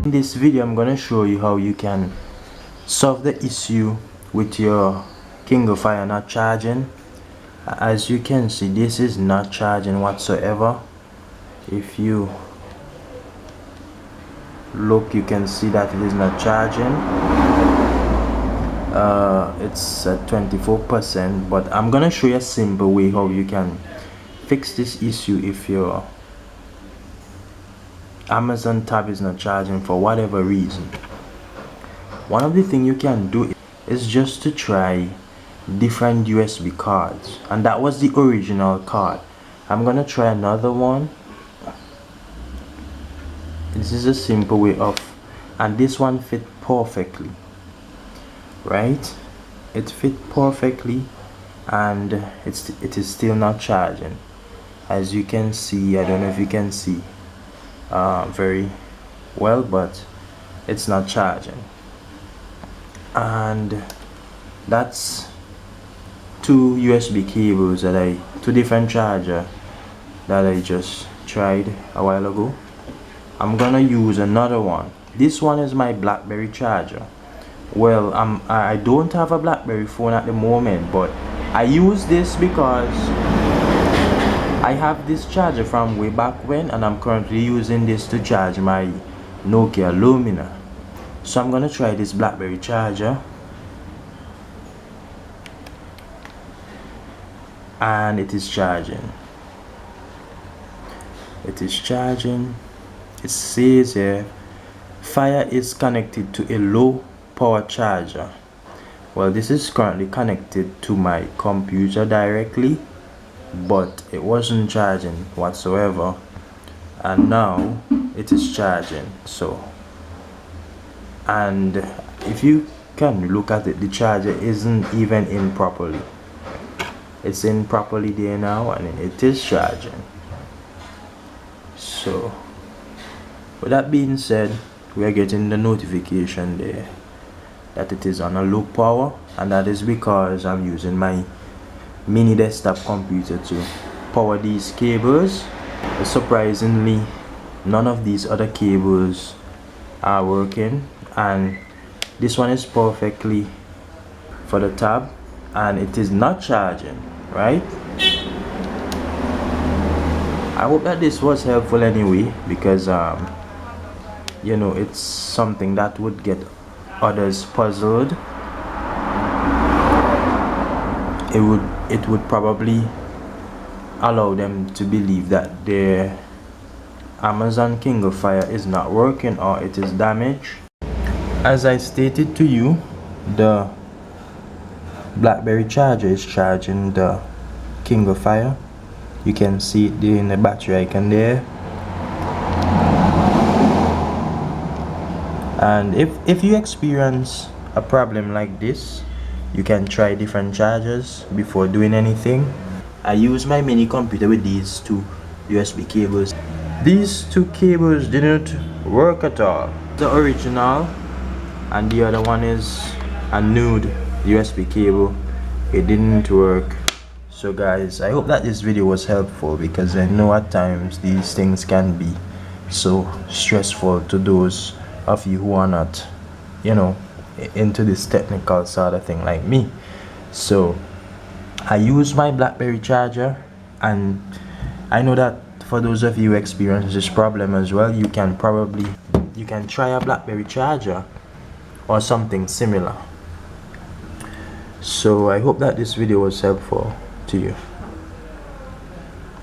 In this video I'm gonna show you how you can solve the issue with your Kindle Fire not charging. As you can see, this is not charging whatsoever. If you look, you can see that it is not charging. It's at 24%, but I'm gonna show you a simple way how you can fix this issue if your Amazon tab is not charging for whatever reason. One of the things you can do is just to try different USB cards, and that was the original card. I'm gonna try another one. This is a simple way of, and this one fit perfectly, right? It fit perfectly, and it is still not charging. As you can see, I don't know if you can see very well, but it's not charging. And that's two USB cables that two different charger that I just tried a while ago. I'm gonna use another one. This one is my BlackBerry charger. Well, I don't have a BlackBerry phone at the moment, but I use this because I have this charger from way back when, and I'm currently using this to charge my Nokia Lumia. So I'm gonna try this BlackBerry charger, and it is charging. It is charging. It says here, Fire is connected to a low power charger. Well, this is currently connected to my computer directly, but it wasn't charging whatsoever, and now it is charging. So, and if you can look at it, the charger isn't even in properly. It's in properly there now, and it is charging. So with that being said, we are getting the notification there that it is on a low power, and that is because I'm using my mini desktop computer to power these cables. Surprisingly, none of these other cables are working, and this one is perfectly for the tab, and it is not charging, right? I hope that this was helpful anyway, because you know, it's something that would get others puzzled. It would probably allow them to believe that their Amazon Kindle Fire is not working, or it is damaged. As I stated to you, the BlackBerry charger is charging the Kindle Fire. You can see it there in the battery icon there. And if you experience a problem like this, you can try different chargers before doing anything. I use my mini computer with these two USB cables. These two cables didn't work at all. The original, and the other one is a nude USB cable. It didn't work. So guys, I hope that this video was helpful, because I know at times these things can be so stressful to those of you who are not, you know, into this technical sort of thing like me. So I use my BlackBerry charger, and I know that for those of you who experience this problem as well, you can try a BlackBerry charger or something similar. So I hope that this video was helpful to you.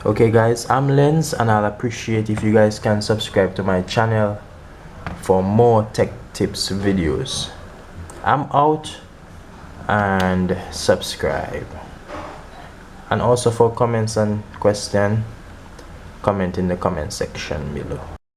Okay guys, I'm Lens, and I'll appreciate if you guys can subscribe to my channel for more tech tips videos. I'm out, and subscribe. And also for comments and questions, comment in the comment section below.